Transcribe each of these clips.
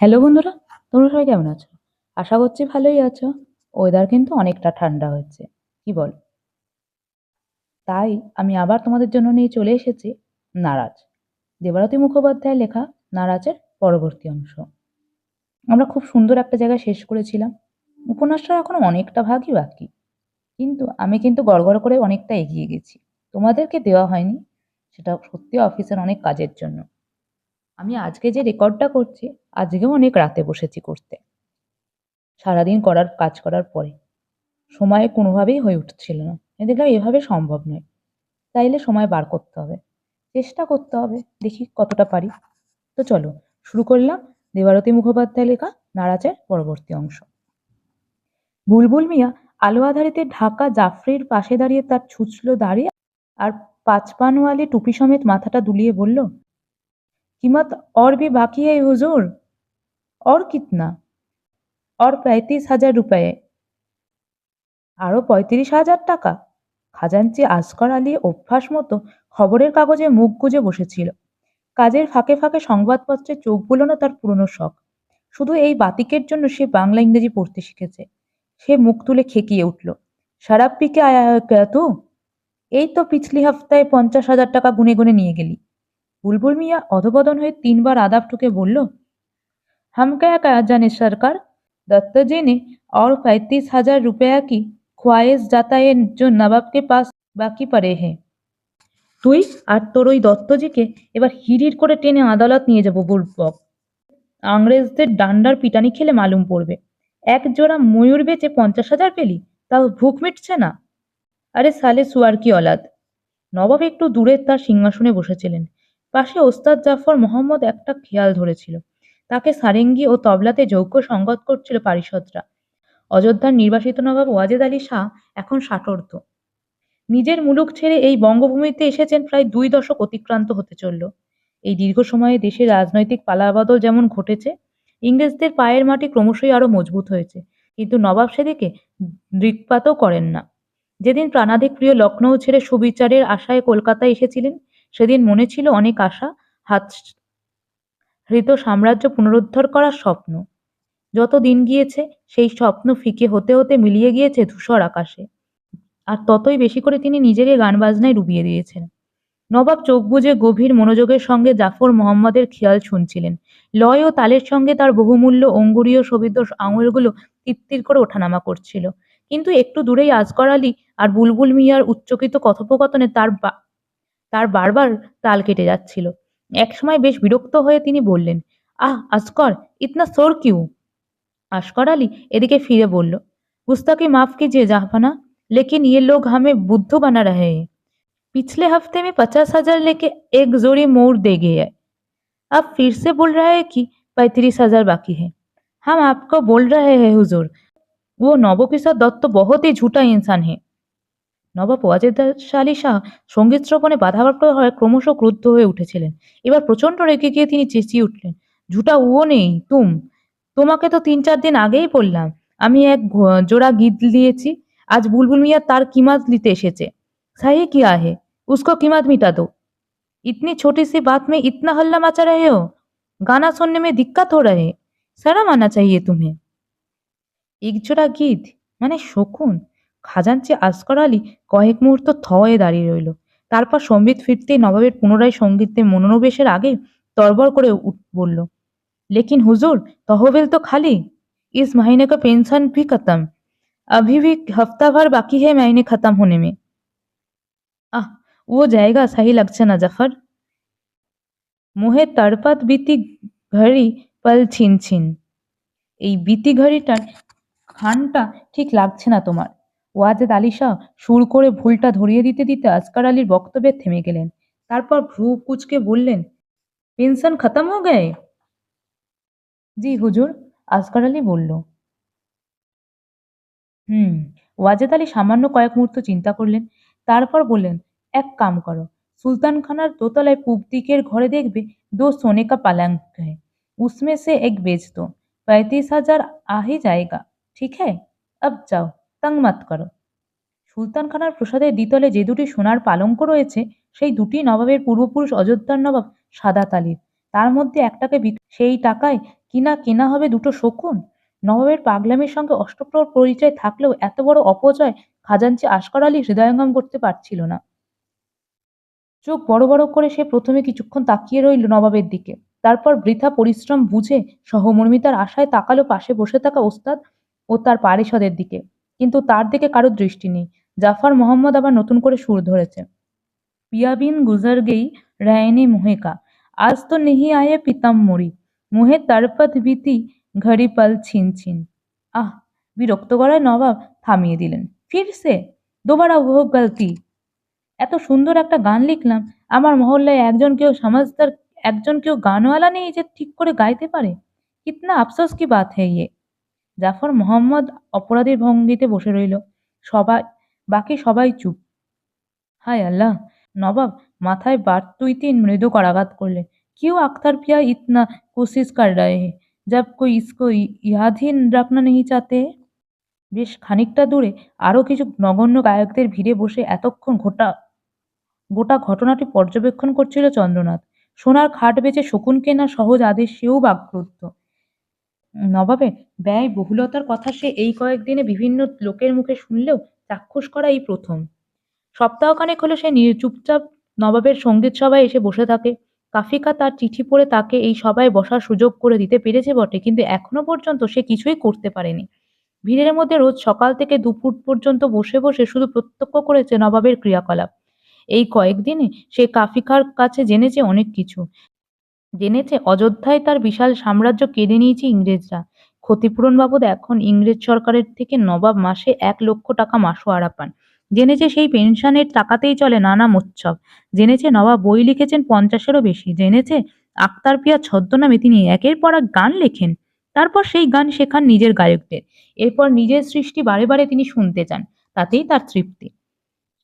Hello বন্ধুরা, তোমরা সবাই কেমন আছো? আশা করছি ভালোই আছো। ওয়েদার কিন্তু অনেকটা ঠান্ডা হচ্ছে, কি বল? তাই আমি আবার তোমাদের জন্য নিয়ে চলে এসেছি নারাজ, দেবারতী মুখোপাধ্যায়ের লেখা নারাজের পরবর্তী অংশ। আমরা খুব সুন্দর একটা জায়গায় শেষ করেছিলাম। উপন্যাসটা এখনো অনেকটা ভাগই বাকি, কিন্তু আমি কিন্তু গড়গড় করে অনেকটা এগিয়ে গেছি। তোমাদেরকে দেওয়া হয়নি, সেটা সত্যি অফিসের অনেক কাজের জন্য। আমি আজকে যে রেকর্ডটা করছি, আজকেও অনেক রাতে বসেছি করতে, সারাদিন কাজ করার পরে সময় কোনোভাবেই হয়ে উঠছিল না। দেখলাম এভাবে সম্ভব নয়, তাইলে সময় বার করতে হবে, চেষ্টা করতে হবে, দেখি কতটা পারি। তো চলো শুরু করলাম দেবারতী মুখোপাধ্যায় লেখা নারাজের পরবর্তী অংশ। বুলবুল মিয়া আলো আধারিতে ঢাকা জাফরির পাশে দাঁড়িয়ে তার ছুঁচলো দাঁড়িয়ে আর পাঁচপানওয়ালি টুপি সমেত মাথাটা দুলিয়ে বলল, कीमत और भी बाकी है हुजूर। और कितना? और 35,000 रुपये। আরো 35,000 টাকা? খাজাঞ্চি আসগর আলী অভ্যাস মতো খবরের কাগজে মুখ গুজে বসেছিল। কাজের ফাঁকে ফাঁকে সংবাদপত্রে চোখ বুলোনো তার পুরনো শখ। শুধু এই বাতিকের জন্য সে বাংলা ইংরেজি পড়তে শিখেছে। সে মুখ তুলে খেকিয়ে উঠল, শরাব পি কে আয়া হ্যায় ক্যা তু? এই তো পিছলি হপ্তায় 50,000 টাকা গুনে গুনে নিয়ে গেলি। বুলবুল মিয়া অধবদন হয়ে 3 বার আদাব ঠুকে বলল, हम क्या जाने सरकार, दत्ता जी ने और 35,000 रुपया की ख्वाहिश जताई जो नवाब के पास बाकी पड़े हैं। তুই আর তোর ওই দত্তজিকে এবার হিড়ির করে টেনে আদালত নিয়ে যাবো বুলবক। আংরেজদের ডান্ডার পিটানি খেলে মালুম পড়বে। এক জোড়া ময়ূর বেচে 50,000 পেলি, তাও ভুক মিটছে না? আরে সালে সুয়ার কি অলাদ। নবাব একটু দূরে তার সিংহাসনে বসেছিলেন। পাশে ওস্তাদ জাফর মোহাম্মদ একটা খেয়াল ধরেছিল। তাকে সারেঙ্গি ও তবলাতে যৌগ্য সঙ্গত করছিল পারিষদরা। অযোধ্যার নির্বাসিত নবাব ওয়াজেদ আলী শাহ এখন ষাটোর্ধ্ব। নিজের মুলুক ছেড়ে এই বঙ্গভূমিতে এসেছেন প্রায় 2 দশক অতিক্রান্ত হতে চলল। এই দীর্ঘ সময়ে দেশের রাজনৈতিক পালাবদল যেমন ঘটেছে, ইংরেজদের পায়ের মাটি ক্রমশই আরো মজবুত হয়েছে, কিন্তু নবাব সেদিকে দৃকপাতও করেন না। যেদিন প্রাণাধিক প্রিয় লখনৌ ছেড়ে সুবিচারের আশায় কলকাতায় এসেছিলেন, সেদিন মনে ছিল অনেক আশা, হাত হৃত সাম্রাজ্য পুনরুদ্ধার করার স্বপ্ন। যত দিন গিয়েছে সেই স্বপ্ন ফিকে হতে হতে মিলিয়ে গিয়েছে ধূসর আকাশে। আর ততই বেশি করে তিনি নিজেকে গান বাজনায় ডুবিয়ে দিয়েছেন। নবাব চোখ বুজে গভীর মনোযোগের সঙ্গে জাফর মোহাম্মদের খেয়াল শুনছিলেন। লয় ও তালের সঙ্গে তার বহুমূল্য অঙ্গুরীয় শোভিত আঙুলগুলো তিত্তির করে ওঠানামা করছিল। কিন্তু একটু দূরেই আসগর আলী আর বুলবুল মিয়ার উচ্চকিত কথোপকথনে তার বারবার তাল কেটে যাচ্ছিল। একসময় বেশ বিরক্ত হয়ে তিনি বললেন, আহ আসগর, ইতনা শোর কিউ? আসগর আলী এদিকে ফিরে বলল, गुस्ताखी माफ कीजिए जहाँपना, लेकिन ये लोग हमें बुद्धू बना रहे हैं। पिछले हफ्ते में 50,000 लेके एक जोड़ी मोड़ दे गए है। अब फिर से बोल रहा है कि 35,000 बाकी है। हम आपको बोल रहे हैं हुजूर, वो नवकिशोर दत्त बहुत ही झूठा इंसान है। নবাব ওয়াজেদ আলী শাহ সঙ্গীত শ্রবণে বাধাপ্রাপ্ত হয়ে ক্রমশ ক্রুদ্ধ হয়ে উঠেছিলেন। এবার প্রচণ্ড রেগে গিয়ে তিনি চেঁচিয়ে উঠলেন, ঝুটা উও নেই তোমাকে তো 3-4 দিন আগেই বললাম আমি এক জোড়া গিদ দিয়েছি। আজ বুলবুল মিয়া তার কিমাত নিতে এসেছে। সাহি কিয়া হে, উসকো কিমাত মিটা দো। इतनी छोटी सी बात में इतना हल्ला मचा रहे हो। गाना सुनने में दिक्कत हो रहे। शर्म आना चाहिए तुम्हें। একজোড়া গীত মানে শকুন? খাজাঞ্চি আসগর আলী কয়েক মুহূর্ত থ হয়ে দাঁড়িয়ে রইল। তারপর সম্বিত ফিরতেই নবাবের পুনরায় সঙ্গীতে মনোনিবেশের আগে তরবর করে বলল, लेकिन हुजूर, तहवील तो खाली। इस महीने का पेंशन भी खत्म। अभी भी हफ्ता भर बाकी है महीने खत्म होने में। আহ, ও জায়গা সাহি লাগছে না জাফর। মোহে তড়পাত বিতি ঘড়ি পল ছিন ছিন। এই বিতি ঘড়িটার খানটা ঠিক লাগছে না তোমার। ওয়াজেদ আলী শাহ সুর করে ভুলটা ধরিয়ে দিতে দিতে আসগর আলীর বক্তব্যে থেমে গেলেন। তারপর ভ্রু কুঁচকে বললেন, পেনশন খতম হো গয়ে? জি হুজুর, আসগর আলী বলল। হুম। ওয়াজেদ আলী সামান্য কয়েক মুহূর্ত চিন্তা করলেন, তারপর বললেন, এক কাম করো, সুলতানখানার দোতলায় পূব দিকের ঘরে দেখবে 2 सोने का पलंग है, उसमें से एक बेच दो। 35,000 आ ही जाएगा। ठीक है, अब जाओ, तंग मत करो। সুলতানখানার প্রাসাদের দ্বিতলে যে দুটি সোনার পালঙ্ক রয়েছে, সেই দুটি নবাবের পূর্বপুরুষ অযোধ্যার নবাব সাদাত আলীর। তার মধ্যে একটাকে সেই টাকায় কিনা কেনা হবে দুটো শকুন। নবাবের পাগলামির সঙ্গে অষ্টপ্রহর পরিচয় থাকলেও এত বড় অপচয় খাজাঞ্চি আসগর আলী হৃদয়ঙ্গম করতে পারছিল না। চোখ বড় বড় করে সে প্রথমে কিছুক্ষণ তাকিয়ে রইল নবাবের দিকে, তারপর বৃথা পরিশ্রম বুঝে সহমর্মিতার আশায় তাকালো পাশে বসে থাকা ওস্তাদ ও তার পারিষদের দিকে। কিন্তু তার দিকে কারোর দৃষ্টি নেই। জাফর মোহাম্মদ আবার নতুন করে সুর ধরেছে। पिया बिन गुजर गई रैनी मुहे का, आज तो नहीं आए पितम मोरी, मुहे तड़पत बीती ঘড়ি পল ছিন ছিন। আহ! বিরক্ত গলায় নবাব থামিয়ে দিলেন। ফির সে দোবারা वो गलती। এত সুন্দর একটা গান লিখলাম, আমার মহল্লায় একজন কেউ গানওয়ালা নেই যে ঠিক করে গাইতে পারে। কিতনা আফসোস কি বাত হ্যায় ইয়ে। জাফর মোহাম্মদ অপরাধীর ভঙ্গিতে বসে রইল। সবাই বাকি সবাই চুপ। হায় আল্লাহ! নবাব মাথায় বাড়তুইতে মৃদু করাঘাত করলেন। क्यों अख्तर पिया इतना कोशिश कर रहे हैं जब कोई इसको याद ही रखना नहीं चाहते? বেশ খানিকটা দূরে আরো কিছু নগণ্য গায়কদের ভিড়ে বসে এতক্ষণ গোটা ঘটনাটি পর্যবেক্ষণ করছিল চন্দ্রনাথ। সোনার খাট বেচে শকুন কেনার সহজ আদেশেও বাক্রুদ্ধ। নবাবের ব্যয়বহুলতার কথা সে এই কয়েকদিনে বিভিন্ন লোকের মুখে শুনলেও চাক্ষুষ করা এই প্রথম। সপ্তাহখানেক হলো সে চুপচাপ নবাবের সঙ্গীত সভায় এসে বসে থাকে। কাফিকা তার চিঠি পড়ে তাকে এই সভায় বসার সুযোগ করে দিতে পেরেছে বটে, কিন্তু এখনো পর্যন্ত সে কিছুই করতে পারেনি। ভিড়ের মধ্যে রোজ সকাল থেকে দুপুর পর্যন্ত বসে বসে শুধু প্রত্যক্ষ করেছে নবাবের ক্রিয়াকলাপ। এই কয়েকদিনে সে কাফিকার কাছে জেনেছে অনেক কিছু। জেনেছে অযোধ্যায় তার বিশাল সাম্রাজ্য কেড়ে নিয়েছে ইংরেজরা। ক্ষতিপূরণ বাবদ এখন ইংরেজ সরকারের থেকে নবাব মাসে 1,00,000 টাকা মাসোয়ারা পান। জেনেছে সেই পেনশনের টাকাতেই চলে নানা মোৎসব। জেনেছে নবাব বই লিখেছেন 50-এরও বেশি। জেনেছে আক্তার পিয়া ছদ্মনামে তিনি একের পর এক গান লেখেন। তারপর সেই গান শেখান নিজের গায়কদের। এরপর নিজের সৃষ্টি বারে বারে তিনি শুনতে চান। তাতেই তার তৃপ্তি।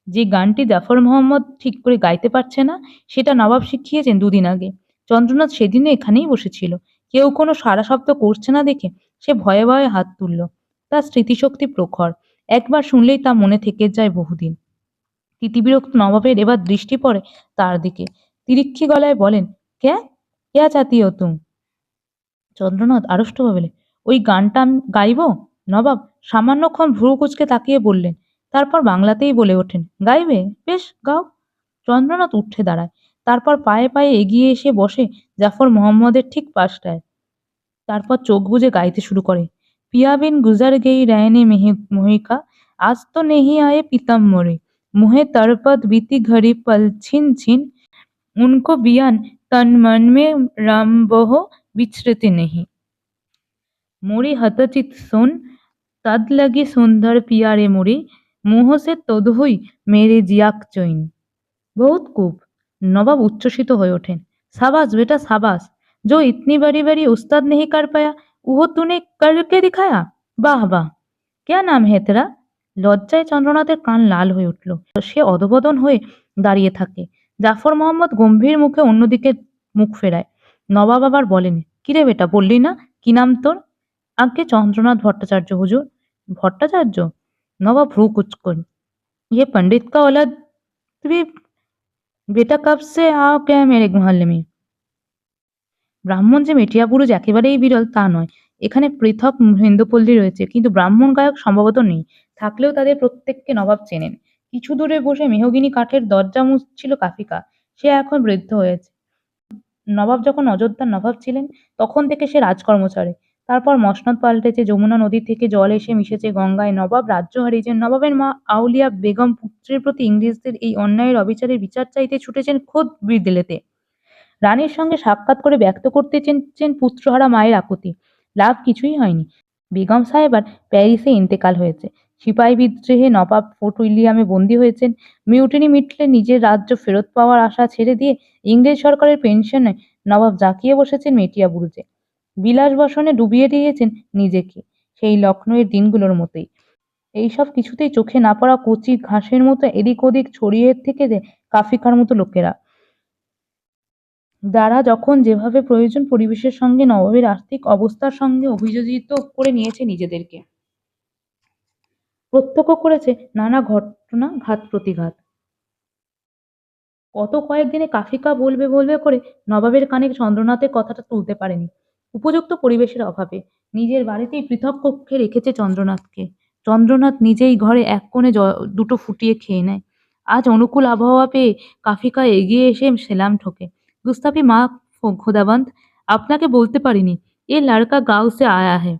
যে গানটি জাফর মোহাম্মদ ঠিক করে গাইতে পারছে না, সেটা নবাব শিখিয়েছেন দুদিন আগে। চন্দ্রনাথ সেদিনও এখানেই বসেছিল। কেউ কোনো সাড়া শব্দ করছে না দেখে সে ভয়ে ভয়ে হাত তুলল। তার স্মৃতিশক্তি প্রখর। একবার শুনলেই তা মনে থেকে যায় বহুদিন। তিতিবিরক্ত নবাবের এবার দৃষ্টি পড়ে তার দিকে। তিরিক্ষি গলায় বলেন, ক্যা ক্যা চাতি হো তুম? চন্দ্রনাথ আড়ষ্ট ভাবে ওই গানটা আমি গাইব? নবাব সামান্যক্ষণ ভ্রু কুঁচকে তাকিয়ে বললেন, তারপর বাংলাতেই বলে ওঠেন, গাইবে? বেশ, গাও। চন্দ্রনাথ উঠে দাঁড়ায়। তারপর পায়ে পায়ে এগিয়ে এসে বসে জাফর মোহাম্মদের ঠিক পাশটায়। তারপর চোখ বুজে গাইতে শুরু করে। পিয়া বিন গুজার গেই রैने मुहे का, आज तो नहीं आए पीतम मोरे, मुहे तड़पत बीती घड़ी पल छिन छिन, उनको बियान तन मन में राम बहो बिछड़ते नहीं। मोरी हतचित सुन, तद लगी सुंदर पिया रे मोरी, मुँह से तद हुई मेरे जियाक चैन। बहुत खूब। नवाब उच्छ्वसित হয়ে ওঠেন। সাবাস বেটা সাবাস। जो इतनी बड़ी बड़ी उस्ताद नहीं कर पाया, वो तूने करके दिखाया। বাহ বাহ। क्या नाम है तेरा? লজ্জায় চন্দ্রনাথের কান লাল হয়ে উঠল। সে অধঃপতন হয়ে দাঁড়িয়ে থাকে। জাফর মোহাম্মদ গম্ভীর মুখে অন্যদিকে মুখ ফেরায়। নবাব আবার বলেন, কিরে বেটা, বললি না কি নাম তোর? আজ্ঞে চন্দ্রনাথ ভট্টাচার্য হুজুর। ভট্টাচার্য? নবাব ভ্রু কুঁচকোন। ये पंडित का औलाद भी बेटा कब से आ गया मेरे मोहल्ले में? ব্রাহ্মণ যে মেটিয়াবুরুজ একেবারেই বিরল তা নয়। এখানে পৃথক হিন্দুপল্লী রয়েছে, কিন্তু ব্রাহ্মণ গায়ক সম্ভবত নেই। থাকলেও তাদের প্রত্যেককে নবাব চেনেন। কিছু দূরে বসে মেহগিনি কাঠের দরজা মুছছিল কাফিকা। সে এখন বৃদ্ধ হয়েছে। নবাব যখন অযোধ্যার নবাব ছিলেন তখন থেকে সে রাজকর্মচারী। তারপর মসনদ পাল্টেছে, যমুনা নদী থেকে জল এসে মিশেছে গঙ্গায়, নবাব রাজ্য হারিয়েছেন। নবাবের মা আউলিয়া বেগম পুত্রের প্রতি ইংরেজদের এই অন্যায়ের অবিচারের বিচার চাইতে ছুটেছেন খোদ দিল্লিতে। রানীর সঙ্গে সাক্ষাৎ করে ব্যক্ত করতে চেয়েছেন পুত্রহারা মায়ের আকুতি। লাভ কিছুই হয়নি। বেগম সাহেবার প্যারিসে ইন্তেকাল হয়েছে। সিপাহী বিদ্রোহে নবাব ফোর্ট উইলিয়ামে বন্দী হয়েছেন। মিউটিনি মিটলে নিজের রাজ্য ফেরত পাওয়ার আশা ছেড়ে দিয়ে ইংরেজ সরকারের পেনশনে নবাব জাঁকিয়ে বসেছেন মেটিয়া বুরুজে। বিলাস বসনে ডুবিয়ে দিয়েছেন নিজেকে, সেই লখনৌয়ের দিনগুলোর মতোই। এইসব কিছুতেই চোখে না পড়া কচি ঘাসের মতো এদিক ওদিক ছড়িয়ে থেকে যায় কাফিকার মতো লোকেরা। যারা যখন যেভাবে প্রয়োজন পরিবেশের সঙ্গে নবাবের আর্থিক অবস্থার সঙ্গে অভিযোজিত করে নিয়েছে নিজেদেরকে। প্রত্যক্ষ করেছে নানা ঘটনা ঘাত প্রতিঘাত। গত কয়েকদিনে কাফিকা বলবে বলবে করে নবাবের কানে চন্দ্রনাথের কথাটা তুলতে পারেনি। উপযুক্ত পরিবেশের অভাবে নিজের বাড়িতেই পৃথক কক্ষে রেখেছে চন্দ্রনাথকে। চন্দ্রনাথ নিজেই ঘরে এক কোণে দুটো ফুটিয়ে খেয়ে নেয়। আজ অনুকূল আবহাওয়া পেয়ে কাফিকা এগিয়ে এসে সেলাম ঠোকে। গুস্তাফি মাফ খোদাবন্দ, আপনাকে বলতে পারিনি। এ লড়কা গাঁव से आया है।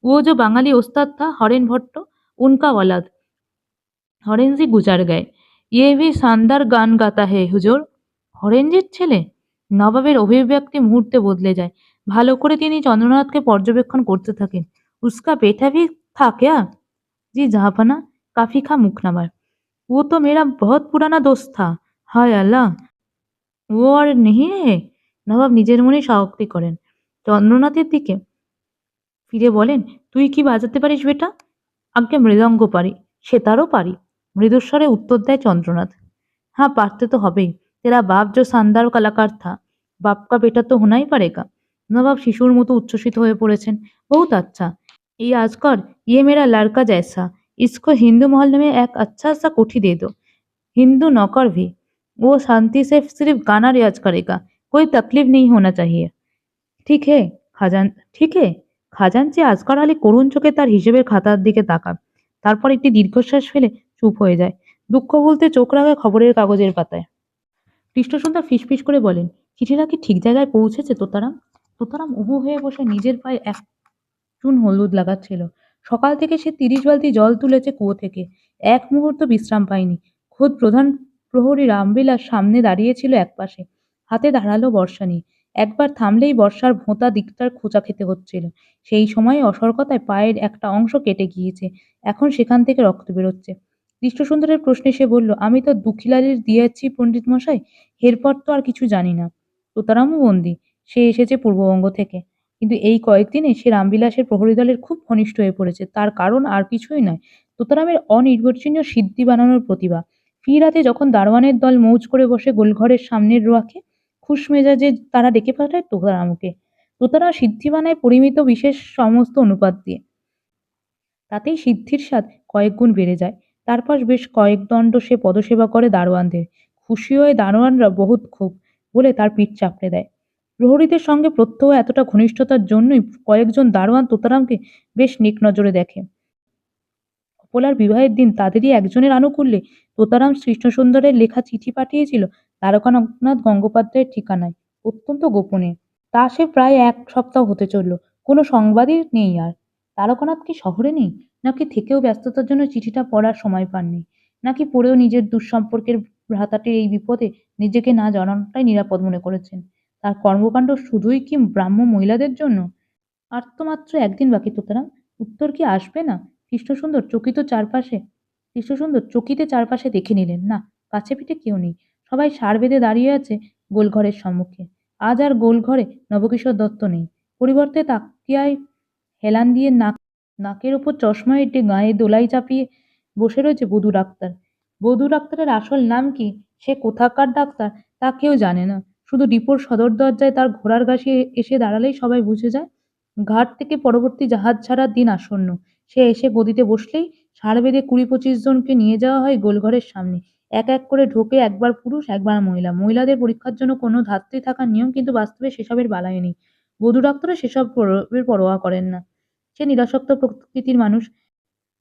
वो जो বাঙালি ওস্তাদ था হরেন ভট্ট, उनका औलाद। হরেনজি গুজার গায়ে। ইয়ে ভি শানদার গান গাতা হে হুজুর। হরেনজির ছেলে? নবাবের অভিব্যক্তি মুহূর্তে বদলে যায়। ভালো করে তিনি চন্দ্রনাথকে পর্যবেক্ষণ করতে থাকেন। উস্কা বেটা ভি থা ক্যা? জি জাহাঁপনা। কাফি খা মুখ নামায়। ও তো মেরা বহুত পুরানা দোস্ত থা। হায় আল্লাহ, ও আর নেহি হে? নবাব নিজের মনে স্বীকারোক্তি করেন। চন্দ্রনাথের দিকে ফিরে বলেন, তুই কি বাজাতে পারিস বেটা? আজ্ঞে মৃদঙ্গ পারি, সেতারও পারি। মৃদুস্বরে উত্তর দেয় চন্দ্রনাথ। হ্যাঁ, পারতে তো হবেই। তেরা বাপ जो शानदार कलाकार था, बाप का बेटा तो होना ही पड़ेगा। নবাব শিশুর মতো উচ্ছ্বসিত হয়ে পড়েছেন। বহুত আচ্ছা। ये आजकर ये मेरा लड़का जैसा, इसको हिंदू मोहल्ले में एक अच्छा सा कोठी दे दो। हिंदू नौकर भी। वो शांति से सिर्फ गाना रियाज करेगा, कोई तकलीफ नहीं होना चाहिए। ঠিক হে খাজান ঠিক হে খাজাঞ্চি আজগর আলী করুণ চোখে তার হিসেবের খাতার দিকে তাকান। তারপর একটি দীর্ঘশ্বাস ফেলে চুপ হয়ে যায়। দুঃখ বলতে চোখ রাখে খবরের কাগজের পাতায়। কৃষ্ণসুন্দর ফিসফিস করে বলেন, চিঠিটা কি ঠিক জায়গায় পৌঁছেছে তোতারাম? তোতারাম উবু হয়ে বসে নিজের পায়ে এক চুন হলুদ লাগাচ্ছিল। সকাল থেকে সে ৩০ বালতি জল তুলেছে কুয়ো থেকে। এক মুহূর্ত বিশ্রাম পায়নি। খোদ প্রধান প্রহরী রামবিলাস সামনে দাঁড়িয়েছিল একপাশে, হাতে ধারালো বর্শা নিয়ে। একবার থামলেই বর্ষার ভোঁতা দিকটার খোঁচা খেতে হচ্ছিল। সেই সময়ে অসর্কতায় পায়ের একটা অংশ কেটে গিয়েছে, এখন সেখান থেকে রক্ত বেরোচ্ছে। কৃষ্ণসুন্দরের প্রশ্নে সে বলল, আমি তো দুখিলালির দিয়েছি পণ্ডিত মশাই, এরপর তো আর কিছু জানি না। তোতারামও বন্দি, সে এসেছে পূর্ববঙ্গ থেকে। কিন্তু এই কয়েকদিনে সে রামবিলাসের প্রহরী দলের খুব ঘনিষ্ঠ হয়ে পড়েছে। তার কারণ আর কিছুই নয়, তোতারামের অনির্বচনীয় সিদ্ধি বানানোর প্রতিভা। ফি রাতে যখন দারোয়ানের দল মৌজ করে বসে গোলঘরের সামনের রোয়াকে, খুশ মেজাজে তারা ডেকে পাঠায় তোতারামকে। তোতারা সিদ্ধি বানায় পরিমিত বিশেষ সমস্ত অনুপাত দিয়ে। তাতেই সিদ্ধির স্বাদ কয়েক গুণ বেড়ে যায়। তারপর বেশ কয়েক দণ্ড সে পদসেবা করে দারোয়ানদের। খুশি হয়ে দারোয়ানরা বহুত খুব বলে তার পিঠ চাপড়ে দেয়। প্রহরীদের সঙ্গে প্রত্যহ এতটা ঘনিষ্ঠতার জন্যই কয়েকজন দারোয়ান তোতারামকে বেশ নেক নজরে দেখে। অপলার বিবাহের দিন তাদেরই একজনের আনুকূল্যে তোতারাম কৃষ্ণসুন্দরের লেখা চিঠি পাঠিয়েছিল দ্বারকানাথ গঙ্গোপাধ্যায়ের ঠিকানায়, অত্যন্ত গোপনে। তা সে প্রায় ১ সপ্তাহ হতে চলল। কোনো সংবাদই নেই আর। তারকানাথ কি শহরে নেই? নাকি থেকেও ব্যস্ততার জন্য চিঠিটা পড়ার সময় পাননি? নাকি পড়েও নিজের দুঃসম্পর্কের ভ্রাতাটির এই বিপদে নিজেকে না জানানোটাই নিরাপদ মনে করেছেন? তার কর্মকাণ্ড শুধুই কি ব্রাহ্ম মহিলাদের জন্য? আর তো মাত্র ১ দিন বাকি তোতারাম। উত্তর কি আসবে না? কৃষ্ণসুন্দর চকিতে চারপাশে দেখে নিলেন। না, কাছে-পিঠে কেউ নেই। সবাই সার বেঁধে দাঁড়িয়ে আছে গোলঘরের সম্মুখে। আজ আর গোলঘরে নবকিশোর দত্ত নেই। পরিবর্তে তাকিয়ায় হেলান দিয়ে নাকের ওপর চশমা এঁটে গায়ে দোলাই চাপিয়ে বসে রয়েছে বধূ ডাক্তার। বধূ ডাক্তারের আসল নাম কি, সে কোথাকার ডাক্তার, তা কেউ জানে না। শুধু ডিপোর সদর দরজায় তার ঘোড়ার গাড়ি এসে দাঁড়ালেই সবাই বুঝে যায় ঘাট থেকে পরবর্তী জাহাজ ছাড়ার দিন আসন্ন। সে এসে গদিতে বসলেই ষাঁড় বেঁধে ২০-২৫ জনকে নিয়ে যাওয়া হয় গোলঘরের সামনে। এক এক করে ঢোকে একবার পুরুষ, একবার মহিলা। মহিলাদের পরীক্ষার জন্য কোনো ধাত্রী থাকার নিয়ম, কিন্তু বাস্তবে সেসবের বালাই নেই। বধূ ডাক্তারও সেসব পরোয়া করেন না। সে নিরাসক্ত প্রকৃতির মানুষ।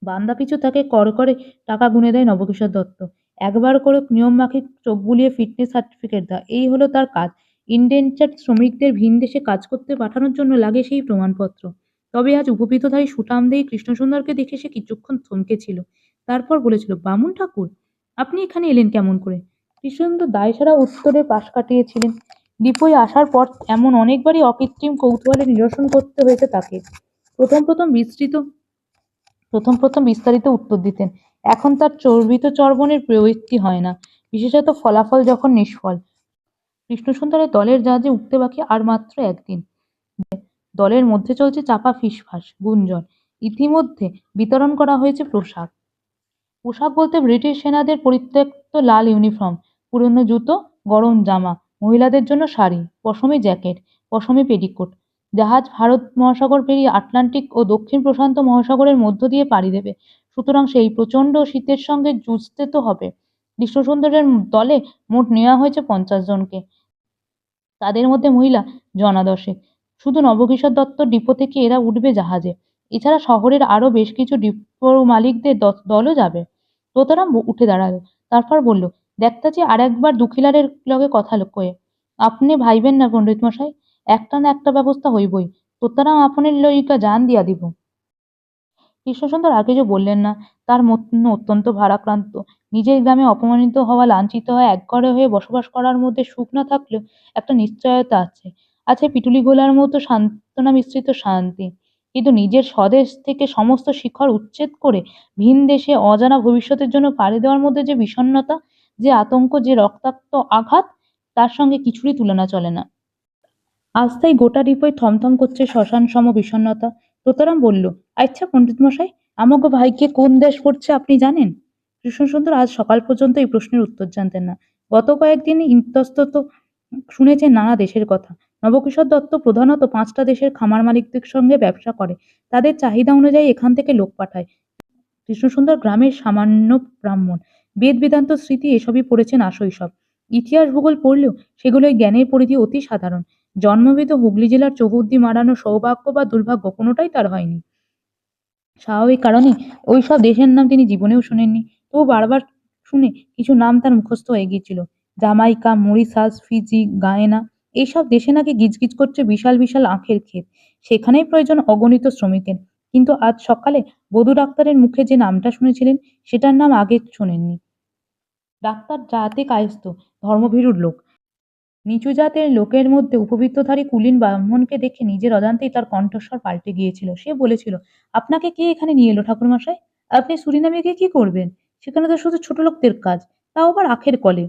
বান্দা পিছু তাকে করে টাকা গুনে দেয় নবকিশোর দত্ত। একবার করে নিয়মমাফিক চোখ বুলিয়ে ফিটনেস সার্টিফিকেট দেয়, এই হলো তার কাজ। ইনডেনচার্ড শ্রমিকদের ভিনদেশে কাজ করতে পাঠানোর জন্য লাগে সেই প্রমাণপত্র। তবে আজ উপবৃত্তধারী সুঠামদেহী কৃষ্ণসুন্দরকে দেখে সে কিছুক্ষণ থমকেছিল। তারপর বলেছিল, বামুন ঠাকুর, আপনি এখানে এলেন কেমন করে? কৃষ্ণচন্দ্র দায়সারা উত্তরে পাশ কাটিয়েছিলেন। ডিপোয় আসার পর এমন অনেকবারই অকৃত্রিম কৌতূহলের নিরসন করতে হয়েছে তাকে। প্রথম প্রথম বিস্তারিত উত্তর দিতেন। এখন তার চর্বিত চর্বণের প্রবৃত্তি হয় না, বিশেষত ফলাফল যখন নিষ্ফল। কৃষ্ণসুন্দরের দলের জাহাজে উঠতে বাকি আর মাত্র ১ দিন। দলের মধ্যে চলছে চাপা ফিসফাস, গুঞ্জন। ইতিমধ্যে বিতরণ করা হয়েছে পোশাক। পোশাক বলতে ব্রিটিশ সেনাদের পরিত্যক্ত লাল ইউনিফর্ম, পুরনো জুতো, গরম জামা, মহিলাদের জন্য শাড়ি, পশমি জ্যাকেট, পশমি পেটিকোট। জাহাজ ভারত মহাসাগর পেরিয়ে আটলান্টিক ও দক্ষিণ প্রশান্ত মহাসাগরের মধ্য দিয়ে পাড়ি দেবে। সুতরাং সেই প্রচণ্ড শীতের সঙ্গে যুঝতে তো হবে। কৃষ্ণসুন্দরের দলে মোট নেওয়া হয়েছে ৫০ জনকে। তাদের মধ্যে মহিলা জনা ১০। শুধু নবকিশোর দত্ত ডিপো থেকে এরা উঠবে জাহাজে। এছাড়া শহরের আরো বেশ কিছু ডিপোর মালিকদের দলও যাবে। তোতারাম উঠে দাঁড়ালো। তারপর বলল, দেখতাছি আর একবার দুখিলারের লগে কথা কয়ে। আপনি ভাইবেন না পণ্ডিত মশাই, একটা না একটা ব্যবস্থা হইবই। তোতারাম আপনের লইগা জান দিয়া দিব। কৃষ্ণসুন্দর আর কিছু বললেন না। তার মন অত্যন্ত ভারাক্রান্ত। নিজের গ্রামে অপমানিত হওয়া, লাঞ্ছিত হওয়া, একঘরে হয়ে বসবাস করার মধ্যে সুখ না থাকলেও একটা নিশ্চয়তা আছে। আছে পিটুলি গোলার মতো সান্ত্বনা মিশ্রিত শান্তি। কিন্তু নিজের স্বদেশ থেকে সমস্ত শিখর উচ্ছেদ করে ভিন দেশে অজানা ভবিষ্যতের জন্য পাড়ি দেওয়ার মধ্যে যে বিষণ্ণতা, যে আতঙ্ক, যে রক্তাক্ত আঘাত, তার সঙ্গে কিছুরই তুলনা চলে না। আজ তাই গোটা ডিপোয় থমথম করছে শ্মশান সম বিষণ্ণতা। তোতারাম বলল, আচ্ছা পণ্ডিত মশাই, আমাগো ভাইকে কোন দেশ পড়ছে আপনি জানেন? কৃষ্ণসুন্দর আজ সকাল পর্যন্ত এই প্রশ্নের উত্তর জানতেন না। গত কয়েকদিন ইতস্তত শুনেছেন নানা দেশের কথা। নবকিশোর দত্ত প্রধানত ৫টা দেশের খামার মালিকদের সঙ্গে ব্যবসা করে। তাদের চাহিদা অনুযায়ী এখান থেকে লোক পাঠায়। কৃষ্ণসুন্দর গ্রামের সামান্য ব্রাহ্মণ। বেদ বেদান্ত স্মৃতি এসবই পড়েছেন আশৈশব। ইতিহাস ভূগোল পড়লেও সেগুলোই জ্ঞানের পরিধি অতি সাধারণ। জন্মভেদ হুগলি জেলার চৌহদ্দি মারানো সৌভাগ্য বা দুর্ভাগ্য কোনোটাই তার হয়নি। স্বাভাবিক কারণে ওইসব দেশের নাম তিনি জীবনেও শোনেননি। তবু বারবার শুনে কিছু নাম তার মুখস্থ হয়ে গিয়েছিল। জামাইকা, মরিশাস, ফিজি, গায়েনা, এইসব দেশে নাকি গিজগিজ করছে বিশাল বিশাল আখের ক্ষেত। সেখানেই প্রয়োজন অগণিত শ্রমিকের। কিন্তু আজ সকালে বধূ ডাক্তারের মুখে যে নামটা শুনেছিলেন, সেটার নাম আগে শোনেননি। ডাক্তার জাতে কায়স্থ, ধর্মভীরুর লোক। নিচু জাতের লোকের মধ্যে উপবৃত্তধারী কুলীন ব্রাহ্মণকে দেখে নিজের অজান্তেই তার কণ্ঠস্বর পাল্টে গিয়েছিল। সে বলেছিল, আপনাকে কে এখানে নিয়ে এলো ঠাকুরমশাই? আপনি সুরিনামে গিয়ে কি করবেন? সেখানে তো শুধু ছোট লোকদের কাজ, তাও আবার আখের কলে।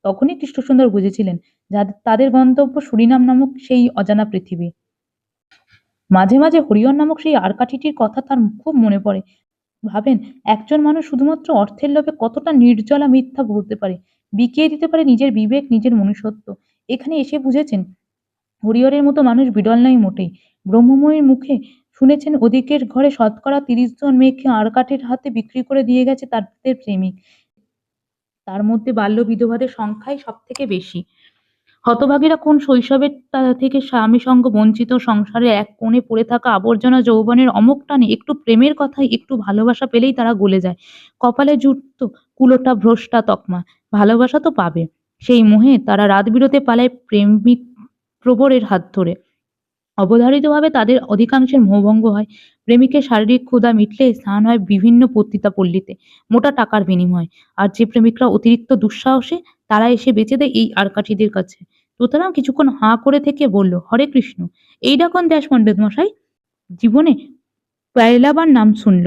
তখনই কৃষ্ণসুন্দর বুঝেছিলেন, যাদের তাদের গন্তব্য সুরিনাম নামক সেই অজানা পৃথিবী। মাঝে মাঝে হরিহর নামক সেই আরকাঠিটির কথা তার খুব মনে পড়ে। ভাবেন, একজন মানুষ শুধুমাত্র অর্থের লোভে কতটা নির্জলা মিথ্যা বলতে পারে, বিকিয়ে দিতে পারে নিজের বিবেক, নিজের মনুষ্যত্ব। এখানে এসে বুঝেছেন, হরিহরের মতো মানুষ বিরল নয় মোটেই। ব্রহ্মময়ীর মুখে শুনেছেন ওদিকের ঘরে শতকরা ৩০ জন মেয়েকে আরকাঠের হাতে বিক্রি করে দিয়ে গেছে তাদের প্রেমিক। তার মধ্যে বাল্য বিধবাদের সংখ্যাই সব থেকে বেশি। হতভাগীরা কোন শৈশবের থেকে স্বামীসঙ্গ বঞ্চিত, সংসারে এক কোণে পড়ে থাকা আবর্জনা যৌবনের অমোঘ টানে একটু প্রেমের কথায়, একটু ভালোবাসা পেলেই তারা গলে যায়। কপালে জুটত কুলোটা ভ্রষ্টা তকমা। ভালোবাসা তো পাবে, সেই মোহে তারা রাত বিরতে পালায় প্রেমিক প্রবরের হাত ধরে। অবধারিতভাবে তাদের অধিকাংশের মোহভঙ্গ হয়। প্রেমিকের শারীরিক ক্ষুধা মিটলে স্থান হয় বিভিন্ন পতিতাপল্লীতে, মোটা টাকার বিনিময়ে। আর যে প্রেমিকরা অতিরিক্ত দুঃসাহসে, তারা এসে বেচে দেয় এই আরকাঠিদের কাছে। সুতরাং কিছুক্ষণ হাঁ করে থেকে বলল, হরে কৃষ্ণ। এই ডাকন দেশ পণ্ডিত মশাই। জীবনে পয়লাবার নাম শুনল।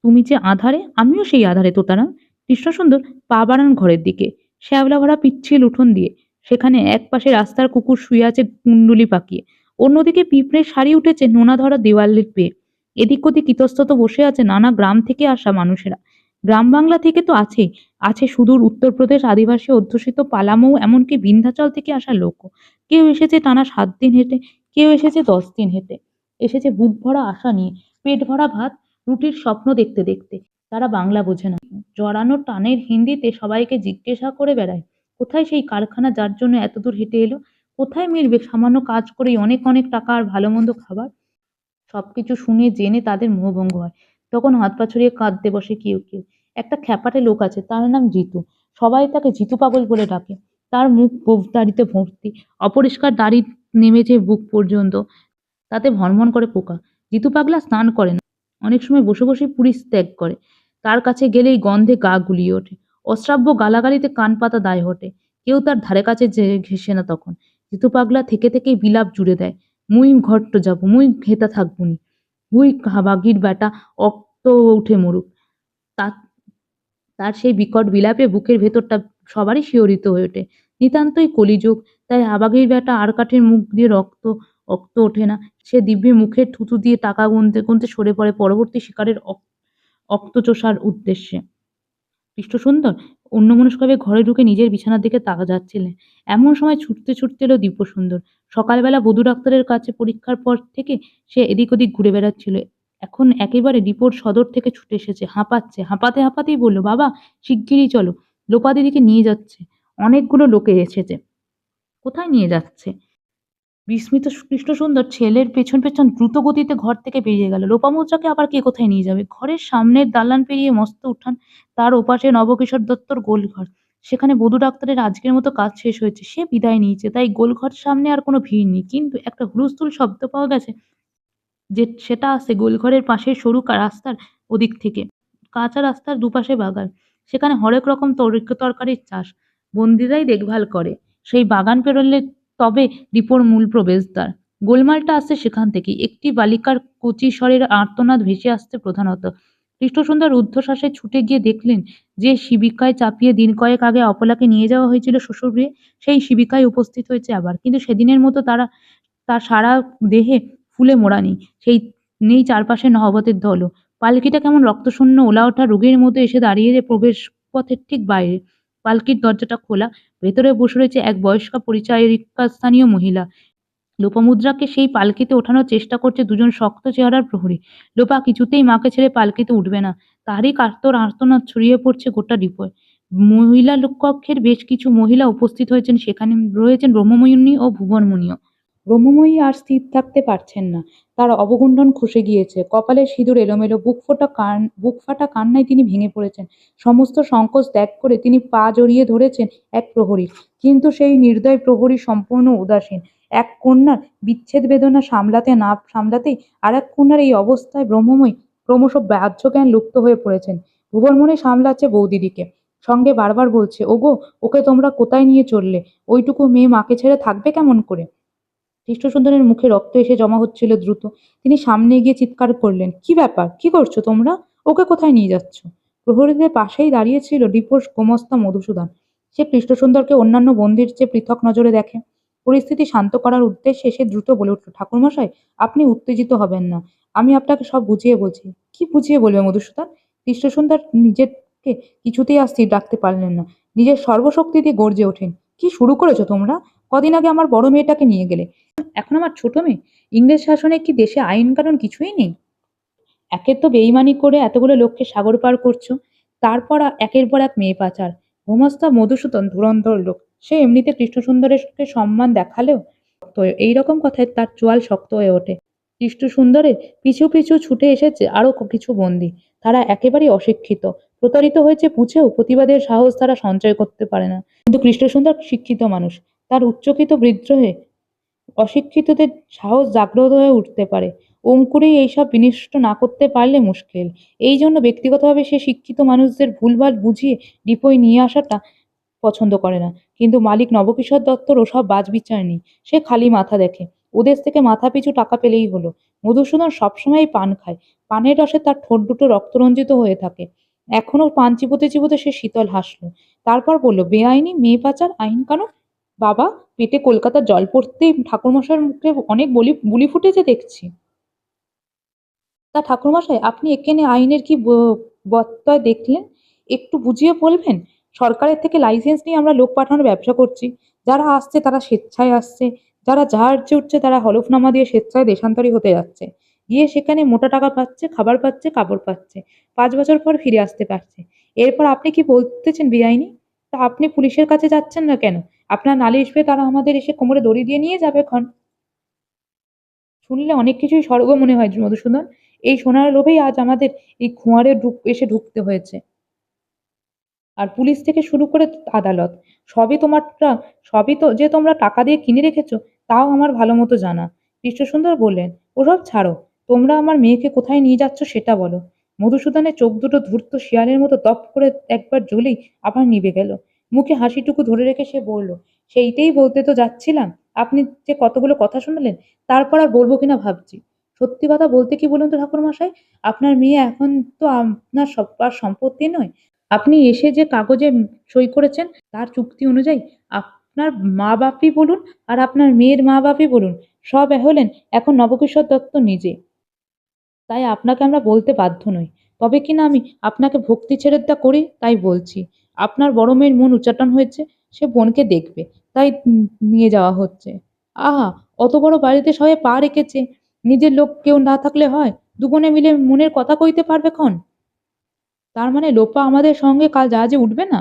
তুমি যে আধারে, আমিও সেই আধারে তোতারাম। কৃষ্ণসুন্দর পা বাড়ান ঘরের দিকে, শ্যাওলা ভরা পিচ্ছিল উঠোন দিয়ে। সেখানে এক পাশে রাস্তার কুকুর শুয়ে আছে কুণ্ডুলি পাকিয়ে, অন্যদিকে পিঁপড়ের সারি উঠেছে নোনা ধরা দেওয়ালের পেয়ে। এদিক ওদিক ইতস্তত বসে আছে নানা গ্রাম থেকে আসা মানুষেরা। গ্রাম বাংলা থেকে তো আছেই, আছে সুদূর উত্তরপ্রদেশ আদিবাসী অধ্যুষিত পালামৌ, এমনকি বিন্ধ্যাচল থেকে আসা লোকও। কেউ এসেছে টানা ৭ দিন হেঁটে, কেউ এসেছে ১০ দিন হেঁটে। এসেছে বুক ভরা আশা নিয়ে, পেট ভরা ভাত, রুটির স্বপ্ন দেখতে দেখতে। তারা বাংলা বোঝে না। জড়ানো টানের হিন্দিতে সবাইকে জিজ্ঞাসা করে বেড়ায়, কোথায় সেই কারখানা যার জন্য এতদূর হেঁটে এলো? কোথায় মিলবে সামান্য কাজ করেই অনেক অনেক টাকা আর ভালো মন্দ খাবার? সবকিছু শুনে জেনে তাদের মোহভঙ্গ হয়। তখন হাত পা ছড়িয়ে কাঁদতে বসে কেউ কেউ। একটা খ্যাপাটে লোক আছে, তার নাম জিতু। সবাই তাকে জিতু পাগল বলে ডাকে। তার মুখ গোঁফদাড়িতে ভর্তি, অপরিষ্কার দাড়ি নেমেছে বুক পর্যন্ত, তাতে ভনভন করে পোকা। জিতু পাগলা স্নান করে না, অনেক সময় বসে বসে পুরী ত্যাগ করে। তার কাছে গেলেই গন্ধে গা গুলিয়ে ওঠে, অশ্রাব্য গালাগালিতে কান পাতা দায় ওঠে। কেউ তার ধারে কাছে যে ঘেঁষে না তখন। জিতু পাগলা থেকে থেকেই বিলাপ জুড়ে দেয়, মুই ঘট্ট যাবো, মুই ঘেতা থাকবুনি, হুই বাগির বেটা, অক্ত উঠে মরুক। তার তার সেই বিকট বিলাপে বুকের ভেতরটা সবারই শিহরিত হয়ে ওঠে। নিতান্তই কলিযুগ, তাই আবাগির বেটা আর কাঠের মুখ দিয়ে রক্ত রক্ত ওঠে না। সে দিব্যি মুখের থুতু দিয়ে টাকা গুনতে গুনতে সরে পড়ে পরবর্তী শিকারের অক্তচোষার উদ্দেশ্যে। কৃষ্ণসুন্দর অন্যমনস্কভাবে ঘরে ঢুকে নিজের বিছানার দিকে তাকা যাচ্ছিলেন। এমন সময় ছুটতে ছুটতে এলো দিব্যসুন্দর। সকালবেলা বধূ ডাক্তারের কাছে পরীক্ষার পর থেকে সে এদিক ওদিক ঘুরে বেড়াচ্ছিল। এখন একেবারে ডিপোর সদর থেকে ছুটে এসেছে, হাঁপাচ্ছে। হাঁপাতে হাঁপাতেই বলল, বাবা শিগগিরই চলো। লোপা দিদিকে নিয়ে যাচ্ছে। অনেকগুলো লোকে এসেছে। কোথায় নিয়ে যাচ্ছে? বিস্মিত কৃষ্ণসুন্দর ছেলের পেছন পেছন দ্রুত গতিতে ঘর থেকে বেরিয়ে গেল। লোপামুদ্রাকে আবার কে কোথায় নিয়ে যাবে? ঘরের সামনের দালান পেরিয়ে মস্ত উঠান, তার ওপাশে নবকিশোর দত্তর গোলঘর। সেখানে বধূ ডাক্তারের আজকের মতো কাজ শেষ হয়েছে, সে বিদায় নিয়েছে, তাই গোলঘর সামনে আর কোনো ভিড় নেই। কিন্তু একটা হুলস্থুল শব্দ পাওয়া গেছে, যে সেটা আসে গোলঘরের পাশের সরু রাস্তার ওদিক থেকে। কাঁচা রাস্তার দুপাশে বাগান, সেখানে হরেক রকম তরকারির চাষ, বন্দিরাই দেখভাল করে। সেই বাগান পেরোলে তবে ডিপোর মূল প্রবেশদ্বার। গোলমালটা আসছে সেখান থেকেই। একটি বালিকার কচি স্বরের আর্তনাদ ভেসে আসছে প্রধানত। কৃষ্ণসুন্দর রুদ্ধশ্বাসে ছুটে গিয়ে দেখলেন, যে শিবিকায় চাপিয়ে দিন কয়েক আগে অপলাকে নিয়ে যাওয়া হয়েছিল শ্বশুরগৃহে, সেই শিবিকায় উপস্থিত হয়েছে আবার। কিন্তু সেদিনের মতো তার সারা দেহে ফুলে মোড়া নেই। সেই নেই চারপাশে নহবতের দলও। পালকিটা কেমন রক্তশূন্য ওলা ওঠা রোগীর মতো এসে দাঁড়িয়ে প্রবেশ পথের ঠিক বাইরে। পালকির দরজাটা খোলা, ভেতরে বসে রয়েছে এক বয়স্কা পরিচারিকা স্থানীয় মহিলা। লোপামুদ্রাকে সেই পালকিতে ওঠানোর চেষ্টা করছে দুজন শক্ত চেহারার প্রহরী। লোপা কিছুতেই মাকে ছেড়ে পালকিতে উঠবে না। তারই কাতর আর্তনাদ ছড়িয়ে পড়ছে গোটা ডিপোয়। মহিলা কক্ষের বেশ কিছু মহিলা উপস্থিত হয়েছেন, সেখানে রয়েছেন ব্রহ্মময়িনী ও ভুবনমুনিও। ব্রহ্মময়ী আর স্থির থাকতে পারছেন না, তার অবগুণ্ঠন খসে গিয়েছে, কপালের সিঁদুর এলোমেলো, বুক ফাটা কান্নায় তিনি ভেঙে পড়েছেন। সমস্ত সংকোচ ত্যাগ করে তিনি পা জড়িয়ে ধরেছেন এক প্রহরীর, কিন্তু সেই নির্দয় প্রহরী সম্পূর্ণ উদাসীন। এক কন্যার বিচ্ছেদ বেদনা সামলাতেই আর এক কন্যার এই অবস্থায় ব্রহ্মময়ী ক্রমশ বাহ্যজ্ঞান লুপ্ত হয়ে পড়েছেন। ভুবনমণি সামলাচ্ছে বৌদিদিকে, সঙ্গে বারবার বলছে, ওগো, ওকে তোমরা কোথায় নিয়ে চললে? ওইটুকু মেয়ে মাকে ছেড়ে থাকবে কেমন করে? কৃষ্ণসুন্দরের মুখে রক্ত এসে জমা হচ্ছিল দ্রুত। তিনি সামনে গিয়ে চিৎকার করলেন, কি ব্যাপার, কি করছো তোমরা? ওকে কোথায় নিয়ে যাচ্ছ? প্রহরীদের পাশেই দাঁড়িয়ে ছিল ডিপোর গোমস্তা মধুসূদন। সে কৃষ্ণসুন্দরকে অন্যান্য বন্দির চেয়ে পৃথক নজরে দেখে। পরিস্থিতি শান্ত করার উদ্দেশ্যে সে দ্রুত বলে উঠল, ঠাকুরমশাই, আপনি উত্তেজিত হবেন না, আমি আপনাকে সব বুঝিয়ে বলছি। কি বুঝিয়ে বলবে মধুসূদন? কৃষ্ণসুন্দর নিজেকে কিছুতেই আর স্থির রাখতে পারলেন না। নিজের সর্বশক্তি দিয়ে গর্জে ওঠেন, কি শুরু করেছো তোমরা? কদিন আগে আমার বড় মেয়েটাকে নিয়ে গেলে, এখন আমার ছোট মেয়ে! ইংরেজ শাসনে কি দেশে আইন কানুন কিছুই নেই? একে তো বেইমানি করে এতগুলো লোককে সাগর পার করছো, তারপর একের পর এক মেয়ে পাচার। গোমাস্তা মধুসূদন ধুরন্ধর লোক, সে এমনিতে কৃষ্ণসুন্দরেরকে সম্মান দেখালেও তো এইরকম কথায় তার চোয়াল শক্ত হয়ে ওঠে। কৃষ্ণসুন্দরের পিছু পিছু ছুটে এসেছে আরো কিছু বন্দী। তারা একেবারেই অশিক্ষিত, প্রতারিত হয়েছে বুঝেও প্রতিবাদের সাহস তারা সঞ্চয় করতে পারে না। কিন্তু কৃষ্ণসুন্দর শিক্ষিত মানুষ, তার উচ্চকিত বিদ্রোহে অশিক্ষিতদের সাহস জাগ্রত হয়ে উঠতে পারে। অঙ্কুরেই এইসব বিনষ্ট না করতে পারলে মুশকিল। এই জন্য ব্যক্তিগতভাবে সে শিক্ষিত মানুষদের ভুলভাল বুঝিয়ে ডিপোয় নিয়ে আসাটা পছন্দ করে না। কিন্তু মালিক নবকিশোর দত্তর ওসব বাছবিচার নেই। সে খালি মাথা দেখে, ওদেশ থেকে মাথা পিছু টাকা পেলেই হলো। মধুসূদন সবসময়ই পান খায়, পানের রসে তার ঠোঁট দুটো রক্তরঞ্জিত হয়ে থাকে। এখনো পান চিবোতে চিবোতে সে শীতল হাসলো। তারপর বলল, বেআইনি মেয়ে পাচার আইন কানুন? বাবা, পেটে কলকাতার জল পড়তেই ঠাকুরমশাইয়ের মুখে অনেক বুলি ফুটেছে দেখছি। তা ঠাকুরমশাই, আপনি এখানে আইনের কি বত্যয় দেখলেন? একটু বুঝিয়ে বলবেন। সরকারের থেকে লাইসেন্স নিয়ে আমরা লোক পাঠানোর ব্যবসা করছি। যারা আসছে তারা স্বেচ্ছায় আসছে, যারা জাহাজে উঠছে তারা হলফনামা দিয়ে স্বেচ্ছায় দেশান্তরী হতে যাচ্ছে, গিয়ে সেখানে মোটা টাকা পাচ্ছে, খাবার পাচ্ছে, কাপড় পাচ্ছে, 5 বছর পর ফিরে আসতে পারছে। এরপর আপনি কি বলতেছেন বেআইনি? তা আপনি পুলিশের কাছে যাচ্ছেন না কেন? আপনার নালিশ পেয়ে তারা আমাদের এসে কোমরে দড়ি দিয়ে নিয়ে যাবে ক্ষণ। শুনলে অনেক কিছুই স্বর্গ মনে হয় মধুসূদন। এই সোনার লোভেই আজ আমাদের এই খোঁয়ারে এসে ঢুকতে হয়েছে। আর পুলিশ থেকে শুরু করে আদালত, সবই তোমারটা, সবই তো যে তোমরা টাকা দিয়ে কিনে রেখেছো, তাও আমার ভালো মতো জানা। কৃষ্ণসুন্দর বললেন, ওসব ছাড়ো, তোমরা আমার মেয়েকে কোথায় নিয়ে যাচ্ছ সেটা বলো। মধুসূদনের চোখ দুটো ধূর্ত শিয়ালের মতো দপ করে একবার জ্বলেই আবার নিভে গেল। মুখে হাসিটুকু ধরে রেখে সে বলল, সেইটাই বলতে তো যাচ্ছিলাম। আপনি যে কতগুলো কথা শোনালেন, তারপর আর বলবো কিনা ভাবছি। সত্যি কথা বলতে কি বলুন তো ঠাকুরমশাই, আপনার মেয়ে এখন তো আপনার সব আর সম্পত্তি নয়। আপনি এসে যে কাগজে সই করেছেন, তার চুক্তি অনুযায়ী আপনার মা-বাপই বলুন আর আপনার মেয়ের মা-বাপই বলুন, সব হলেন এখন নবকিশোর দত্ত নিজে। তাই আপনাকে আমরা বলতে বাধ্য নই। তবে কিনা আমি আপনাকে ভক্তি ছেড়ে করি, তাই বলছি। আপনার বড় মেয়ের মন উচ্চাটন হয়েছে, সে বোনকে দেখবে, তাই নিয়ে যাওয়া হচ্ছে। আহা, অত বড় বাড়িতে সবাই পা রেখেছে, নিজের লোক কেউ না থাকলে হয়? দুবোনে মিলে মনের কথা কইতে পারবে ক্ষণ? তার মানে লোপা আমাদের সঙ্গে কাল জাহাজে উঠবে না?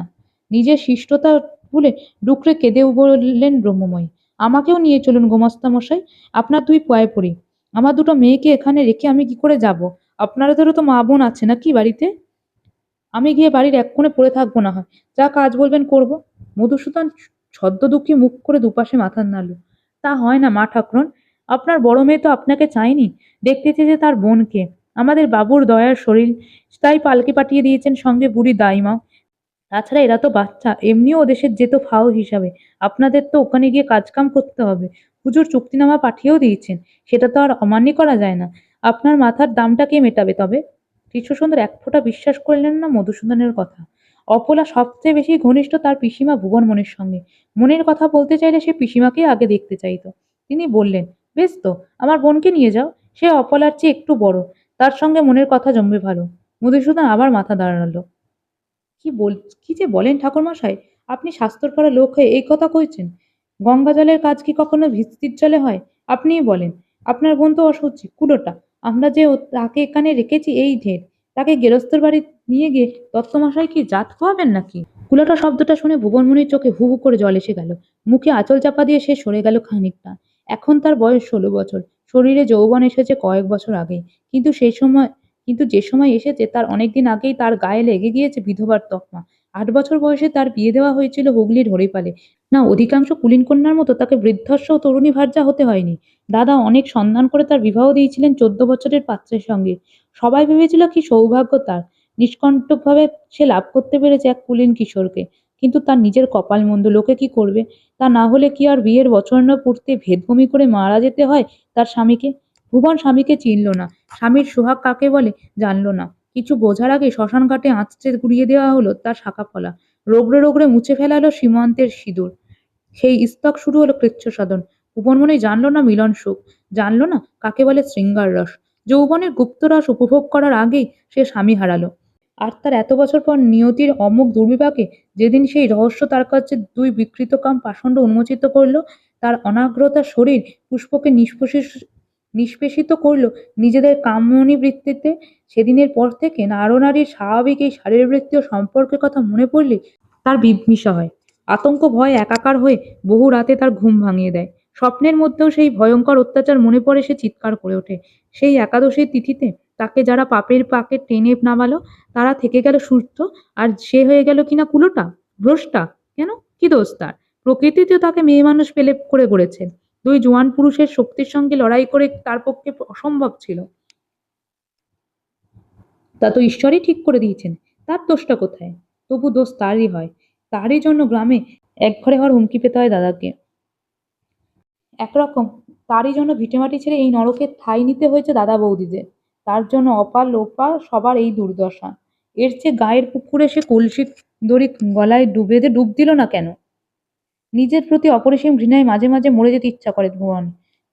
নিজের শিষ্টতা ভুলে ডুকরে কেঁদে বললেন ব্রহ্মময়ী, আমাকেও নিয়ে চলুন গোমাস্তা মশাই, আপনার দুই পায়ে পড়ি। আমার দুটো মেয়েকে এখানে রেখে আমি কি করে যাব? আপনাদেরও তো মা বোন আছে নাকি বাড়িতে? আমি গিয়ে বাড়ির এক কোণে পড়ে থাকবো না হয়, যা কাজ বলবেন করব। মধুসূদন ছদ্ম দুঃখী মুখ করে দুপাশে মাথা নাড়ল। তা হয় না মা ঠাকরুন, আপনার বড় মেয়ে তো আপনাকে চায়নি, দেখতে চেয়েছে তার বোনকে। আমাদের বাবুর দয়ার শরীর, তাই পালকি পাঠিয়ে দিয়েছেন, সঙ্গে বুড়ি দাইমা। তাছাড়া এরা তো বাচ্চা, এমনিও ওদেশের যেত ফাও হিসাবে। আপনাদের তো ওখানে গিয়ে কাজকাম করতে হবে। হুজুর চুক্তিনামা পাঠিয়েও দিয়েছেন, সেটা তো আর অমান্য করা যায় না। আপনার মাথার দামটা কে মেটাবে তবে? কৃষ্ণসুন্দর এক ফোঁটা বিশ্বাস করলেন না মধুসূদনের কথা। অপলা সবচেয়ে বেশি ঘনিষ্ঠ তার পিসিমা ভুবনমণির সঙ্গে। মনের কথা বলতে চাইলে সে পিসিমাকেই আগে দেখতে চাইত। তিনি বললেন, বেশ তো, আমার বোনকে নিয়ে যাও, সে অপলার চেয়ে একটু বড়, তার সঙ্গে মনের কথা জমবে ভালো। মধুসূদন আবার মাথা দাঁড়ালো। কি বল কি যে বলেন ঠাকুরমশাই, আপনি শাস্তর পড়া লোক হয়ে এই কথা কইছেন? গঙ্গা জলের কাজ কি কখনো ভিস্তির জলে হয়? আপনিই বলেন। আপনার বোন তো অসুচি, কুলোটা। আমরা যে তাকে এখানে রেখেছি এই ঢের, তাকে গেরস্তের বাড়ি নিয়ে গিয়ে দত্তমশাই কি জাত খোয়াবেন নাকি? কুলোটা শব্দটা শুনে ভুবনমুনির চোখে হু হু করে জল এসে গেল। মুখে আঁচল চাপা দিয়ে সে সরে গেল খানিকটা। এখন তার বয়স 16 বছর। শরীরে যৌবন এসেছে কয়েক বছর আগেই। কিন্তু সেই সময় কিন্তু যে সময় এসেছে তার অনেকদিন আগেই তার গায়ে লেগে গিয়েছে বিধবার তকমা। 8 বছর বয়সে তার বিয়ে দেওয়া হয়েছিল হুগলির হরিপালে। না, অধিকাংশ কুলীন কন্যার মতো তাকে বৃদ্ধস্ব ও তরুণী ভার্যা হতে হয়নি। দাদা অনেক সন্ধান করে তার বিবাহ দিয়েছিলেন 14 বছরের পাত্রের সঙ্গে। সবাই ভেবেছিল কি সৌভাগ্য তার, নিষ্কণ্টকভাবে সে লাভ করতে পেরেছে এক কুলীন কিশোরকে। কিন্তু তার নিজের কপাল মন্দ, লোকে কি করবে? তা না হলে কি আর বিয়ের বছর না পূর্তে ভেদভূমি করে মারা যেতে হয় তার স্বামীকে? ভুবন স্বামীকে চিনল না, স্বামীর সোহাগ কাকে বলে জানল না। কিছু বোঝার আগে শ্মশান ঘাটে আঁচড়ে গুড়িয়ে দেওয়া হলো তার শাখা ফলা। রোগড়ে রোগড়ে মুছে ফেলা হলো সীমান্তের সিঁদুর। সেই স্তক শুরু হলো কৃচ্ছ সাধন। ভুবনমণি জানল না মিলন সুখ, জানল না কাকে বলে শৃঙ্গার রস। যৌবনের গুপ্ত রস উপভোগ করার আগেই সে স্বামী হারালো। আর তার এত বছর পর নিয়তির অমুক দুর্বিপাকে যেদিন সেই রহস্য তার কাছে দুই বিকৃত কাম পাষণ্ড উন্মোচিত করল, তার অনাগ্রতা শরীর পুষ্পকে নিষ্পেষিত করল নিজেদের কামমনি বৃত্তিতে। সেদিনের পর থেকে নারীর স্বাভাবিক এই শারীরবৃত্তীয় সম্পর্কের কথা মনে পড়লে তার বিম্বিষা হয়। আতঙ্ক ভয় একাকার হয়ে বহু রাতে তার ঘুম ভাঙিয়ে দেয়। স্বপ্নের মধ্যেও সেই ভয়ঙ্কর অত্যাচার মনে পড়ে, সে চিৎকার করে ওঠে। সেই একাদশীর তিথিতে তাকে যারা পাপের পাকে টেনে নামালো, তারা থেকে গেল সুস্থ, আর সে হয়ে গেল কিনা কুলোটা, ভ্রষ্টা। কেন, কি দোষ তার? প্রকৃতিতেও তাকে মেয়ে মানুষ পেলে করে গড়েছে। দুই জোয়ান পুরুষের শক্তির সঙ্গে লড়াই করে তার পক্ষে অসম্ভব ছিল। তা তো ঈশ্বরই ঠিক করে দিয়েছেন, তার দোষটা কোথায়? তবু দোষ তারই হয়। তারই জন্য গ্রামে একঘরে হওয়ার হুমকি পেতে হয় দাদাকে। একরকম তারই জন্য ভিটেমাটি ছেড়ে এই নরকে ঠাঁই নিতে হয়েছে দাদা বৌদিদের। তার জন্য অপা লোপা সবার এই দুর্দশা। এর চেয়ে গায়ের পুকুরে সে কলসি দড়ি গলায় ডুব দিল না কেন? নিজের প্রতি অপরিসীম ঘৃণায় মাঝে মাঝে মরে যেতে ইচ্ছা করে ভুবন।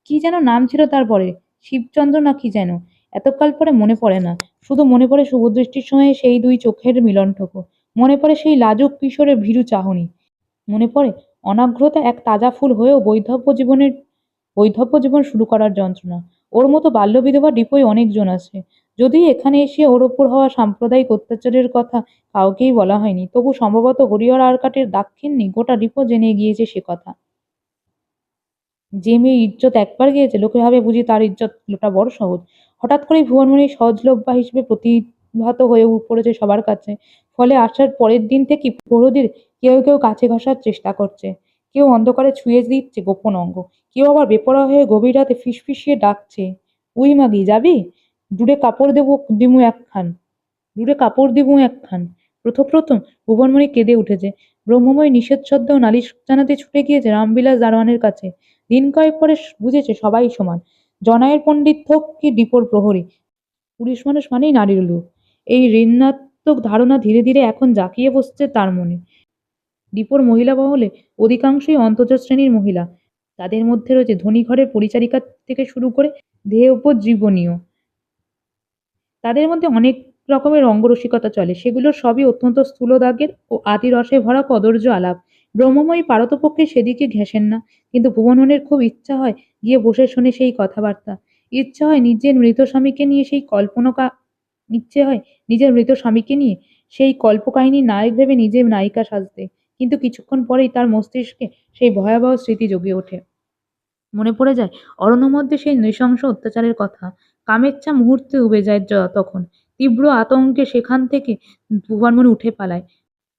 কি যেন নাম ছিল তার বরের, শিবচন্দ্র না কি যেন। এতকাল পরে মনে পড়ে না, শুধু মনে পড়ে শুভদৃষ্টির সময় সেই দুই চোখের মিলনটুকু। মনে পড়ে সেই লাজুক কিশোরের ভীরু চাহনি। মনে পড়ে অনাগ্রতা এক তাজা ফুল হয়েও বৈধব্য জীবন শুরু করার যন্ত্রণা। ওর মতো বাল্যবিধবা ডিপোয় অনেকজন আছে। যদিও এখানে এসে ওর ওপর হওয়া সাম্প্রদায়িক অত্যাচারের কথা কাউকেই বলা হয়নি, তবু সম্ভবত হরিহর আরকাটের দাক্ষিণ্যে গোটা ডিপো জেনে গিয়েছে সে কথা। যে মেয়ের ইজ্জত একবার গিয়েছে, লোকে ভাবে বুঝি তার ইজ্জত লোটা বড় সহজ। হঠাৎ করেই ভুবনমণি সহজলভ্যা হিসেবে প্রতিভাত হয়ে পড়েছে সবার কাছে। ফলে আসার পরের দিন থেকে প্রহরীদের কেউ কেউ কাছে ঘষার চেষ্টা করছে, কেউ অন্ধকারে ছুঁয়ে দিচ্ছে গোপন অঙ্গ, কেউ আবার বেপরোয়া হয়ে গভীর রাতে ফিসফিসিয়ে ডাকছে, উই মাগি যাবি? দূরে কাপড় দিমু একখান, দূরে কাপড় দিমু একখান। প্রথম প্রথম ভুবনমণি কেঁদে উঠেছে। ব্রহ্মময় নিষেধ সত্ত্বেও নালিশ জানাতে ছুটে গিয়েছে রামবিলাস দারোয়ানের কাছে। দিন কয়েক পরে বুঝেছে সবাই সমান। জনায়ের পণ্ডিত হোক কি ডিপোর প্রহরী, পুরুষ মানুষ মানেই নারীর লোক। এই ঋণাত্মক ধারণা ধীরে ধীরে এখন জাঁকিয়ে বসছে তার মনে। ডিপোর মহিলা মহলে অধিকাংশই অন্তঃজ শ্রেণীর মহিলা। তাদের মধ্যে রয়েছে ধনী ঘরের পরিচারিকা থেকে শুরু করে দেহোপজীবনীয়। তাদের মধ্যে অনেক রকমের রঙ্গরসিকতা চলে, সেগুলোর সবই অত্যন্ত স্থূল দাগের ও আদি রসে ভরা কদর্য আলাপ। ব্রহ্মময়ী পারতপক্ষে সেদিকে ঘেঁষেন না, কিন্তু ভুবনের খুব ইচ্ছা হয় গিয়ে বসে শোনে সেই কথাবার্তা। ইচ্ছা হয় নিজের মৃত স্বামীকে নিয়ে সেই কল্পনা ইচ্ছে হয় নিজের মৃত স্বামীকে নিয়ে সেই কল্পকাহিনীর নায়ক ভেবে নিজে নায়িকা সাজতে, কিন্তু কিছুক্ষণ পরেই তার মস্তিষ্কে সেই ভয়াবহ স্মৃতি জেগে ওঠে। মনে পড়ে যায় অরণ্যের মধ্যে সেই নৃশংস অত্যাচারের কথা। কামেচ্ছা মুহূর্তে উবে যায় তখন। তীব্র আতঙ্কে সেখান থেকে ভুবনমণি উঠে পালায়।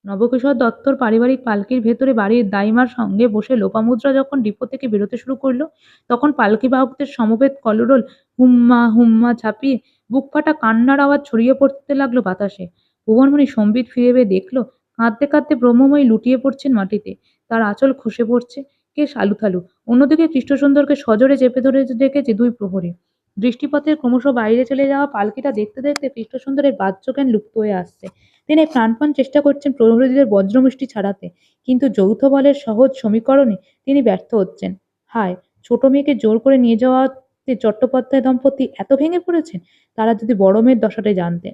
নবকিশোর দত্তর পারিবারিক পালকির ভেতরে বাড়ির দাইমার সঙ্গে বসে লোপামুদ্রা যখন ডিপো থেকে বেরোতে শুরু করলো, তখন পালকি বাহকদের সমবেত কলরোল হুম্মা হুম্মা ছাপিয়ে বুকফাটা কান্নার আওয়াজ ছড়িয়ে পড়তে লাগলো বাতাসে। ভুবনমণি সম্বিত ফিরে পেয়ে দেখলো কাঁদতে কাঁদতে ব্রহ্মময়ী লুটিয়ে পড়ছেন মাটিতে, তার আঁচল খসে পড়ছে কে সালুথালু। অন্যদিকে কৃষ্ণসুন্দরকে সজোরে চেপে ধরে রেখেছে দুই প্রহরী। দৃষ্টিপথের ক্রমশ বাইরে চলে যাওয়া পালকিটা দেখতে দেখতে কৃষ্ণসুন্দরের বাহ্যজ্ঞান লুপ্ত হয়ে আসছে। তিনি প্রাণপণ চেষ্টা করছেন প্রহরীদের বজ্রমুষ্টি ছাড়াতে, কিন্তু যৌথ বলের সহজ সমীকরণে তিনি ব্যর্থ হচ্ছেন। হায়, ছোট মেয়েকে জোর করে নিয়ে যাওয়াতে চট্টোপাধ্যায় দম্পতি এত ভেঙে পড়েছেন! তারা যদি বড় মেয়ের দশাটাই জানতেন,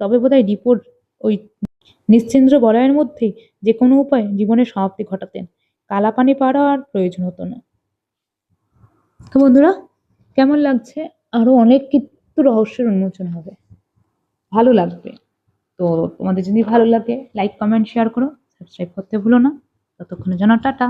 তবে বোধহয় ডিপোর ওই নিশ্চিন্দ্র বলয়ের মধ্যেই যে কোনো উপায়ে জীবনের সমাপ্তি ঘটাতেন। কালাপানি পাড়া আর প্রয়োজন হতো না। তো বন্ধুরা, কেমন লাগছে? আরো অনেক কিন্তু রহস্যের উন্মোচন হবে, ভালো লাগবে। তো তোমাদের যদি ভালো লাগে লাইক কমেন্ট শেয়ার করো, সাবস্ক্রাইব করতে ভুলো না। ততক্ষণের জন্য টাটা।